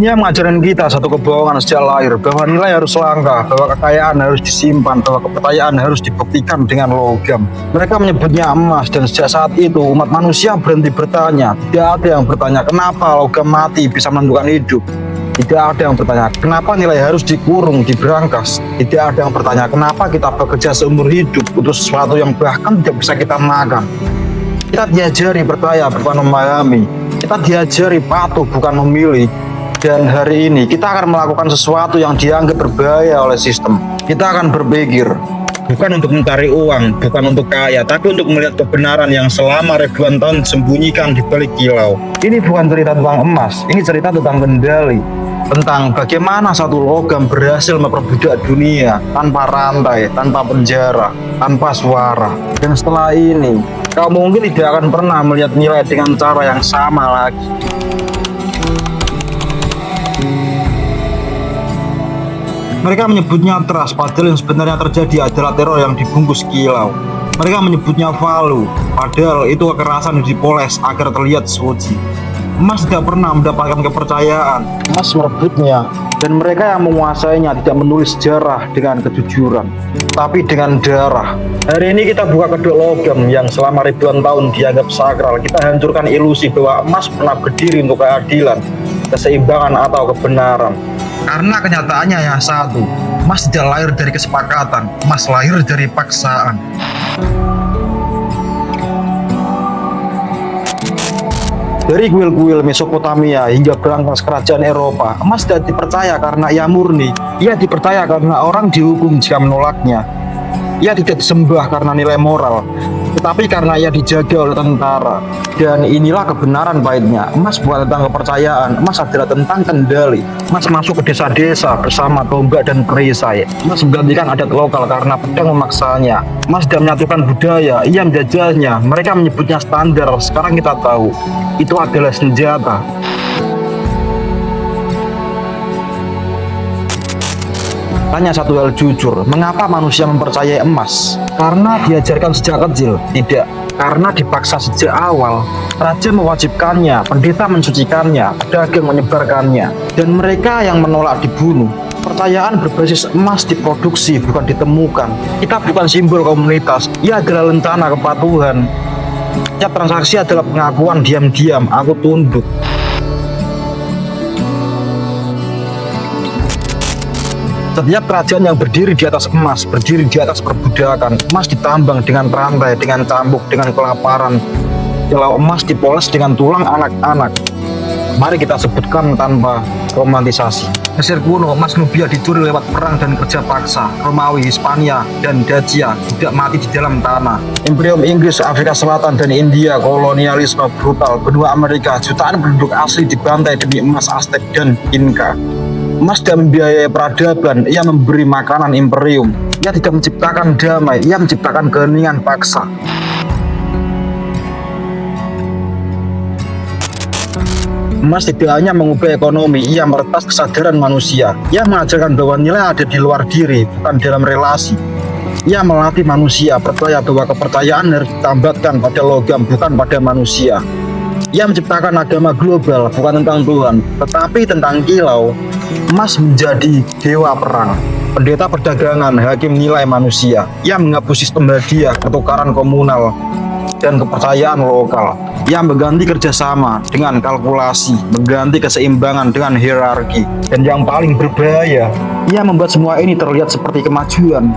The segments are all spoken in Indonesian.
Dunia mengajarkan kita satu kebohongan sejak lahir, bahwa nilai harus langka, bahwa kekayaan harus disimpan, bahwa kepercayaan harus dibuktikan dengan logam. Mereka menyebutnya emas, dan sejak saat itu umat manusia berhenti bertanya. Tidak ada yang bertanya kenapa logam mati bisa menentukan hidup. Tidak ada yang bertanya kenapa nilai harus dikurung, diberangkas. Tidak ada yang bertanya kenapa kita bekerja seumur hidup untuk sesuatu yang bahkan tidak bisa kita makan. Kita diajari percaya bukan memahami. Kita diajari patuh bukan memilih. Dan hari ini kita akan melakukan sesuatu yang dianggap berbahaya oleh sistem. Kita akan berpikir bukan untuk mencari uang, bukan untuk kaya, tapi untuk melihat kebenaran yang selama ribuan tahun disembunyikan di balik kilau. Ini bukan cerita tentang emas, ini cerita tentang kendali, tentang bagaimana satu logam berhasil memperbudak dunia tanpa rantai, tanpa penjara, tanpa suara. Dan setelah ini, kau mungkin tidak akan pernah melihat nilai dengan cara yang sama lagi. Mereka menyebutnya trust, padahal yang sebenarnya terjadi adalah teror yang dibungkus kilau. Mereka menyebutnya value, padahal itu kekerasan yang dipoles agar terlihat suci. Emas tidak pernah mendapatkan kepercayaan, emas merebutnya. Dan mereka yang menguasainya tidak menulis sejarah dengan kejujuran, tapi dengan darah. Hari ini kita buka kedua logam yang selama ribuan tahun dianggap sakral. Kita hancurkan ilusi bahwa emas pernah berdiri untuk keadilan, keseimbangan atau kebenaran. Karena kenyataannya yang satu, emas tidak lahir dari kesepakatan, emas lahir dari paksaan. Dari kuil-kuil Mesopotamia hingga berangkas kerajaan Eropa, emas tidak dipercaya karena ia murni. Ia dipercaya karena orang dihukum jika menolaknya. Ia tidak disembah karena nilai moral, tetapi karena ia dijaga oleh tentara. Dan inilah kebenaran pahitnya. Emas bukan tentang kepercayaan, emas adalah tentang kendali. Emas masuk ke desa-desa bersama tombak dan perisai. Emas menggantikan adat lokal karena pedang memaksanya. Emas tidak menyatukan budaya, ia menjajahnya. Mereka menyebutnya standar, sekarang kita tahu itu adalah senjata. Tanya satu hal jujur, mengapa manusia mempercayai emas? Karena diajarkan sejak kecil? Tidak, karena dipaksa sejak awal. Raja mewajibkannya, pendeta mensucikannya, pedagang menyebarkannya, dan mereka yang menolak dibunuh. Percayaan berbasis emas diproduksi, bukan ditemukan. Kita bukan simbol komunitas, ia adalah lencana kepatuhan. Setiap transaksi adalah pengakuan diam-diam, aku tunduk. Setiap kerajaan yang berdiri di atas emas, berdiri di atas perbudakan. Emas ditambang dengan rantai, dengan cambuk, dengan kelaparan. Kalau emas dipoles dengan tulang anak-anak. Mari kita sebutkan tanpa romantisasi. Mesir kuno, emas Nubia dicuri lewat perang dan kerja paksa. Romawi, Hispania, dan Dacia tidak mati di dalam tanah. Imperium Inggris, Afrika Selatan, dan India, kolonialisme brutal. Benua Amerika, jutaan penduduk asli dibantai demi emas Aztec dan Inca. Emas tidak membiayai peradaban, ia memberi makanan imperium. Ia tidak menciptakan damai, ia menciptakan keheningan paksa. Emas tidak hanya mengubah ekonomi, ia meretas kesadaran manusia. Ia mengajarkan bahwa nilai ada di luar diri, bukan dalam relasi. Ia melatih manusia percaya bahwa kepercayaan harus ditambahkan pada logam, bukan pada manusia. Ia menciptakan agama global, bukan tentang Tuhan, tetapi tentang kilau. Emas menjadi dewa perang, pendeta perdagangan, hakim nilai manusia. Ia menghapus sistem hadiah, pertukaran komunal, dan kepercayaan lokal. Ia mengganti kerjasama dengan kalkulasi, mengganti keseimbangan dengan hierarki. Dan yang paling berbahaya, ia membuat semua ini terlihat seperti kemajuan.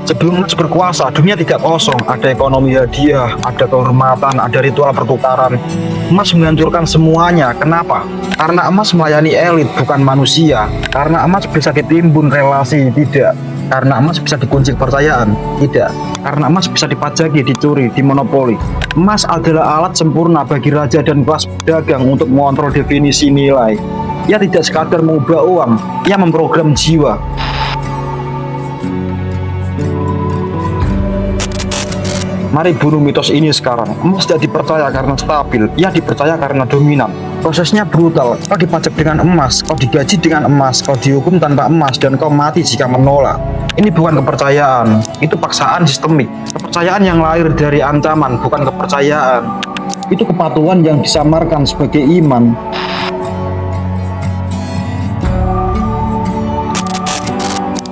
Sebelum emas berkuasa, dunia tidak kosong. Ada ekonomi hadiah, ada kehormatan, ada ritual pertukaran. Emas menghancurkan semuanya. Kenapa? Karena emas melayani elit, bukan manusia. Karena emas bisa ditimbun relasi, tidak. Karena emas bisa dikunci kepercayaan, tidak. Karena emas bisa dipajaki, dicuri, dimonopoli. Emas adalah alat sempurna bagi raja dan kelas pedagang untuk mengontrol definisi nilai. Ia tidak sekadar mengubah uang, ia memprogram jiwa. Mari bunuh mitos ini sekarang. Emas tidak dipercaya karena stabil, ia dipercaya karena dominan. Prosesnya brutal. Kau dipajak dengan emas, kau digaji dengan emas, kau dihukum tanpa emas, dan kau mati jika menolak. Ini bukan kepercayaan, itu paksaan sistemik. Kepercayaan yang lahir dari ancaman, bukan kepercayaan. Itu kepatuhan yang disamarkan sebagai iman.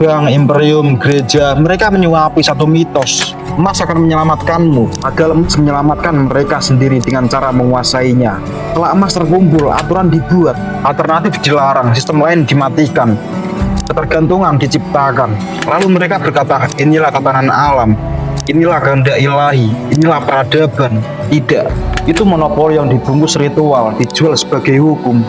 Bank, imperium, gereja, mereka menyuapi satu mitos. Emas akan menyelamatkanmu, padahal emas menyelamatkan mereka sendiri dengan cara menguasainya. Setelah emas terkumpul, aturan dibuat, alternatif dilarang, sistem lain dimatikan, ketergantungan diciptakan. Lalu mereka berkata, inilah tatanan alam, inilah kehendak ilahi, inilah peradaban. Tidak, itu monopoli yang dibungkus ritual, dijual sebagai hukum.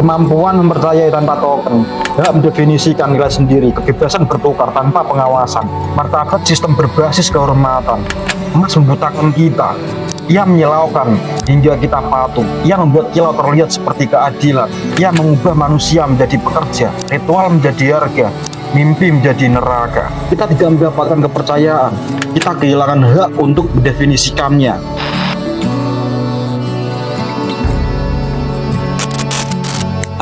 Kemampuan mempercayai tanpa token, hak mendefinisikan nilai sendiri, kebebasan bertukar tanpa pengawasan, martabat sistem berbasis kehormatan. Emas membutakan kita, ia menyilaukan hingga kita patuh, ia membuat kilau terlihat seperti keadilan, ia mengubah manusia menjadi pekerja, ritual menjadi harga, mimpi menjadi neraka. Kita tidak mendapatkan kepercayaan, kita kehilangan hak untuk mendefinisikannya.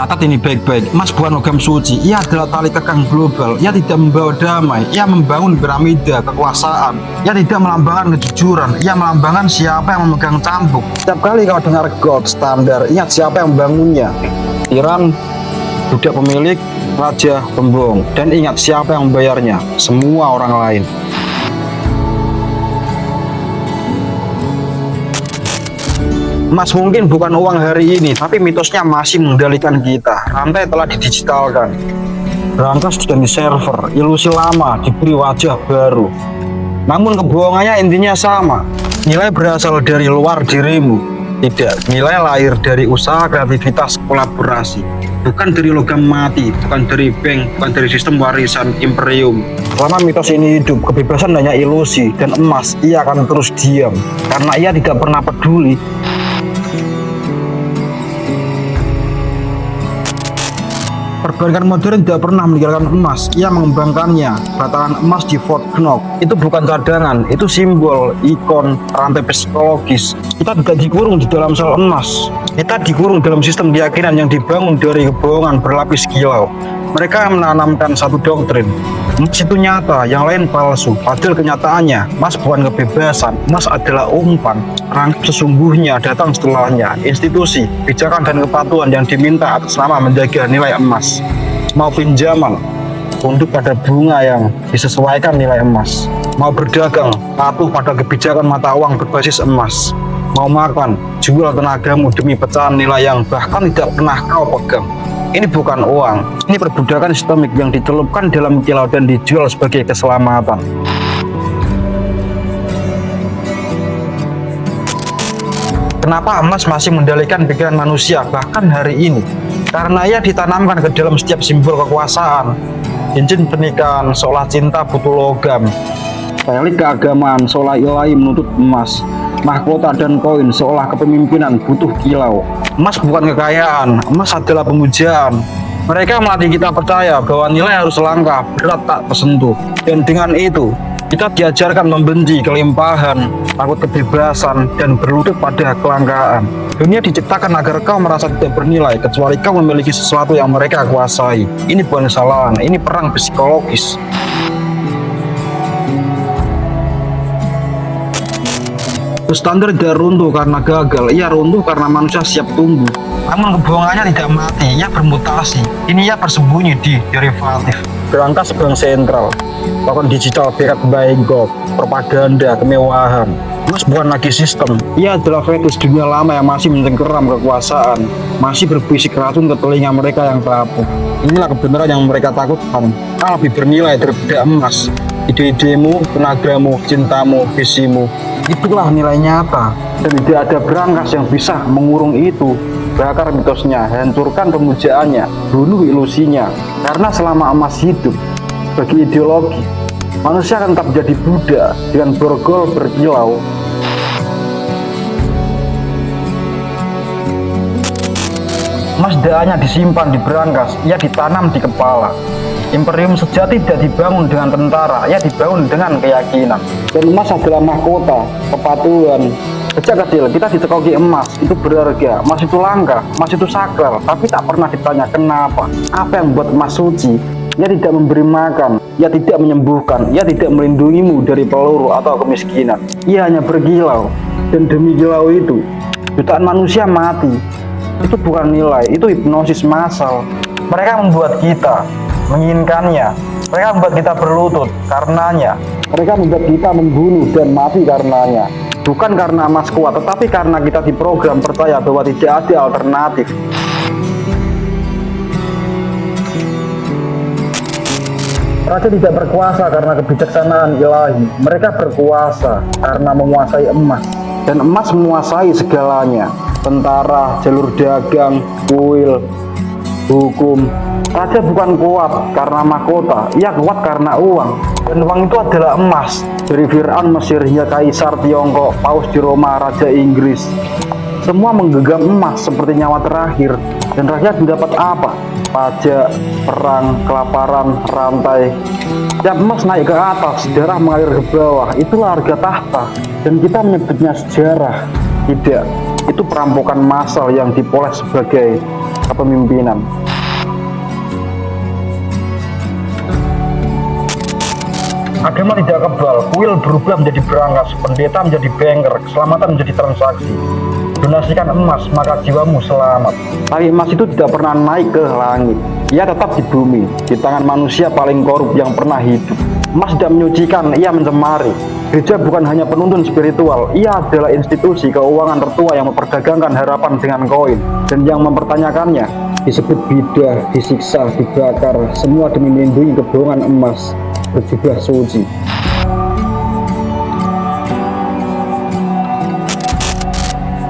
Catat ini baik-baik, emas bukan logam suci, ia adalah tali kekang global, ia tidak membawa damai, ia membangun piramida kekuasaan, ia tidak melambangkan kejujuran, ia melambangkan siapa yang memegang cambuk. Setiap kali kau dengar gold standar, ingat siapa yang membangunnya. Tiran, budak pemilik, raja, pembohong, dan ingat siapa yang membayarnya, semua orang lain. Emas mungkin bukan uang hari ini, tapi mitosnya masih mengendalikan kita. Rantai telah didigitalkan, berangkas diganti server, ilusi lama diberi wajah baru. Namun kebohongannya intinya sama. Nilai berasal dari luar dirimu. Tidak, nilai lahir dari usaha, kreativitas, kolaborasi. Bukan dari logam mati, bukan dari bank, bukan dari sistem warisan imperium. Selama mitos ini hidup, kebebasan hanya ilusi, dan emas ia akan terus diam karena ia tidak pernah peduli. Perbankan modern tidak pernah meninggalkan emas, ia mengembangkannya. Batangan emas di Fort Knox itu bukan cadangan, itu simbol, ikon, rantai psikologis. Kita tidak dikurung di dalam sel emas, kita dikurung dalam sistem keyakinan yang dibangun dari kebohongan berlapis kilau. Mereka menanamkan satu doktrin, emas itu nyata, yang lain palsu. Padahal kenyataannya, emas bukan kebebasan, emas adalah umpan. Rangkap sesungguhnya datang setelahnya, institusi, kebijakan dan kepatuhan yang diminta atas nama menjaga nilai emas. Mau pinjaman, tunduk pada bunga yang disesuaikan nilai emas. Mau berdagang, patuh pada kebijakan mata uang berbasis emas. Mau makan, jual tenagamu demi pecahan nilai yang bahkan tidak pernah kau pegang. Ini bukan uang, ini perbudakan sistemik yang dicelupkan dalam kilau dan dijual sebagai keselamatan. Kenapa emas masih mengendalikan pikiran manusia bahkan hari ini? Karena ia ditanamkan ke dalam setiap simbol kekuasaan. Cincin pernikahan seolah cinta butuh logam, tali keagamaan seolah ilahi menuntut emas, mahkota dan koin seolah kepemimpinan butuh kilau. Emas bukan kekayaan, emas adalah pemujaan. Mereka melatih kita percaya bahwa nilai harus langka, berat tak tersentuh. Dan dengan itu, kita diajarkan membenci kelimpahan, takut kebebasan, dan berlutut pada kelangkaan. Dunia diciptakan agar kau merasa tidak bernilai, kecuali kau memiliki sesuatu yang mereka kuasai. Ini bukan kesalahan, ini perang psikologis. Standar tidak runtuh karena gagal, ia runtuh karena manusia siap tumbuh. Namun kebohongannya tidak mati, ia bermutasi. Ini ia bersembunyi di derivatif. Berangkas bank sentral, token digital backup buying gold, propaganda, kemewahan. Emas bukan lagi sistem, ia adalah fetus dunia lama yang masih mencengkeram kekuasaan, masih berbisik racun ke telinga mereka yang rapuh. Inilah kebenaran yang mereka takutkan. Kau lebih bernilai daripada emas. Ide-idemu, tenagamu, cintamu, visimu, itulah nilai nyata. Dan tidak ada berangkas yang bisa mengurung itu. Bakar mitosnya, hancurkan pemujaannya, bunuh ilusinya. Karena selama emas hidup sebagai ideologi, manusia akan tetap menjadi budak dengan borgol berkilau. Emas tidak hanya disimpan di berangkas, ia ditanam di kepala. Imperium sejati tidak dibangun dengan tentara, ia dibangun dengan keyakinan. Dan emas adalah mahkota, kepatuhan. Sejak kecil kita ditekoki emas, itu berharga, emas itu langka, emas itu sakral. Tapi tak pernah ditanya kenapa, apa yang membuat emas suci. Ia tidak memberi makan, Ia tidak menyembuhkan, ia tidak melindungimu dari peluru atau kemiskinan. Ia hanya berkilau, dan demi kilau itu, jutaan manusia mati. Itu bukan nilai, itu hipnosis massal. Mereka membuat kita menginginkannya. Mereka membuat kita berlutut karenanya. Mereka membuat kita membunuh dan mati karenanya. Bukan karena emas kuat, tetapi karena kita diprogram percaya bahwa tidak ada alternatif. Raja tidak berkuasa karena kebijaksanaan ilahi. Mereka berkuasa karena menguasai emas. Dan emas menguasai segalanya. Tentara, jalur dagang, kuil, hukum. Raja bukan kuat karena mahkota, ia kuat karena uang. Dan uang itu adalah emas. Dari Fir'aun Mesir hingga Kaisar Tiongkok, Paus di Roma, Raja Inggris. Semua menggenggam emas seperti nyawa terakhir. Dan rakyat mendapat apa? Pajak, perang, kelaparan, rantai. Setiap emas naik ke atas, darah mengalir ke bawah. Itulah harga tahta. Dan kita menyebutnya sejarah. Tidak, itu perampokan massal yang dipoles sebagai kepemimpinan. Agama tidak kebal, kuil berubah menjadi berangkas, pendeta menjadi banker, keselamatan menjadi transaksi. Donasikan emas, maka jiwamu selamat. Tapi emas itu tidak pernah naik ke langit. Ia tetap di bumi, di tangan manusia paling korup yang pernah hidup. Emas tidak menyucikan, ia mencemari. Gereja bukan hanya penuntun spiritual, ia adalah institusi keuangan tertua yang memperdagangkan harapan dengan koin. Dan yang mempertanyakannya disebut bidah, disiksa, dibakar, semua demi melindungi kebohongan emas berjubah suci.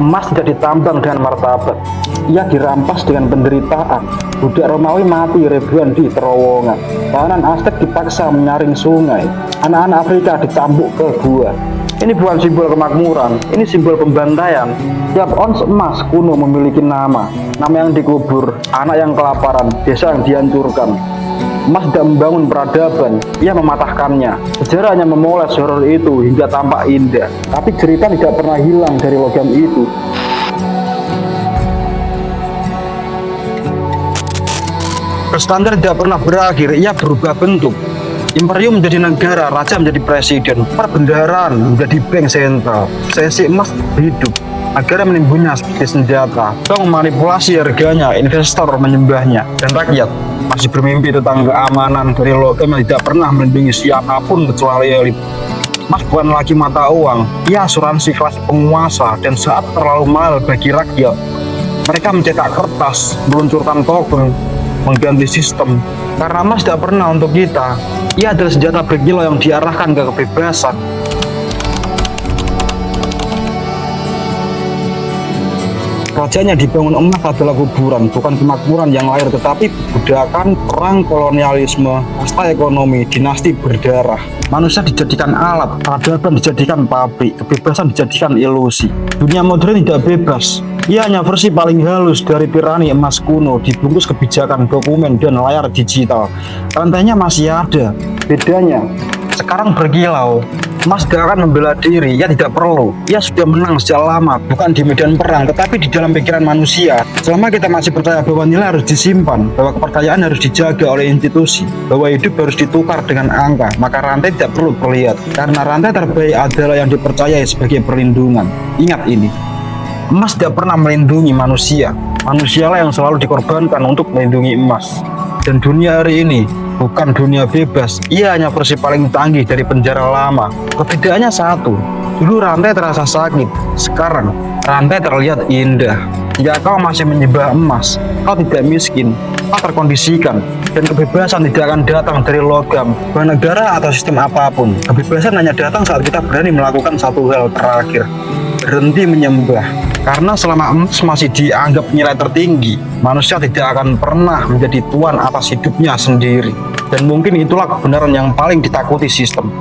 Emas tidak ditambang dengan martabat, ia dirampas dengan penderitaan. Budak Romawi mati ribuan di terowongan. Tahanan Aztek dipaksa menyaring sungai. Anak-anak Afrika dicambuk ke gua. Ini bukan simbol kemakmuran, ini simbol pembantaian. Tiap ons emas kuno memiliki nama yang dikubur, anak yang kelaparan, desa yang dihancurkan. Emas tidak membangun peradaban, ia mematahkannya. Sejarah hanya memoles horor itu hingga tampak indah, tapi cerita tidak pernah hilang dari logam itu. Standar tidak pernah berakhir, ia berubah bentuk. Imperium menjadi negara, raja menjadi presiden, perbendaharaan menjadi bank sentral. Sesi emas hidup, negara menimbunnya seperti senjata. Bank memanipulasi harganya, investor menyembahnya, dan rakyat masih bermimpi tentang keamanan dari logam yang tidak pernah melindungi siapapun kecuali elit. Emas bukan lagi mata uang, ia asuransi kelas penguasa, dan saat terlalu mahal bagi rakyat, mereka mencetak kertas, meluncurkan token, mengganti sistem. Karena emas tidak pernah untuk kita, ia adalah senjata berkilau yang diarahkan ke kebebasan. Kerajaannya dibangun emas adalah kuburan, bukan kemakmuran yang lahir, tetapi budakan, perang, kolonialisme, kasta ekonomi, dinasti berdarah. Manusia dijadikan alat, peradaban dijadikan pabrik, kebebasan dijadikan ilusi. Dunia modern tidak bebas, ia hanya versi paling halus dari tirani emas kuno, dibungkus kebijakan, dokumen, dan layar digital. Rantainya masih ada, bedanya sekarang berkilau. Emas tidak akan membela diri, ia tidak perlu. Ia sudah menang sejak lama, bukan di medan perang, tetapi di dalam pikiran manusia. Selama kita masih percaya bahwa nilai harus disimpan, bahwa kepercayaan harus dijaga oleh institusi, bahwa hidup harus ditukar dengan angka, maka rantai tidak perlu terlihat. Karena rantai terbaik adalah yang dipercayai sebagai perlindungan. Ingat ini, emas tidak pernah melindungi manusia. Manusialah yang selalu dikorbankan untuk melindungi emas. Dan dunia hari ini bukan dunia bebas, ia hanya versi paling canggih dari penjara lama. Perbedaannya satu, dulu rantai terasa sakit, sekarang rantai terlihat indah. Jika kau masih menyembah emas, kau tidak miskin, kau terkondisikan. Dan kebebasan tidak akan datang dari logam, negara atau sistem apapun. Kebebasan hanya datang saat kita berani melakukan satu hal terakhir, berhenti menyembah. Karena selama emas masih dianggap nilai tertinggi, manusia tidak akan pernah menjadi tuan atas hidupnya sendiri. Dan mungkin itulah kebenaran yang paling ditakuti sistem.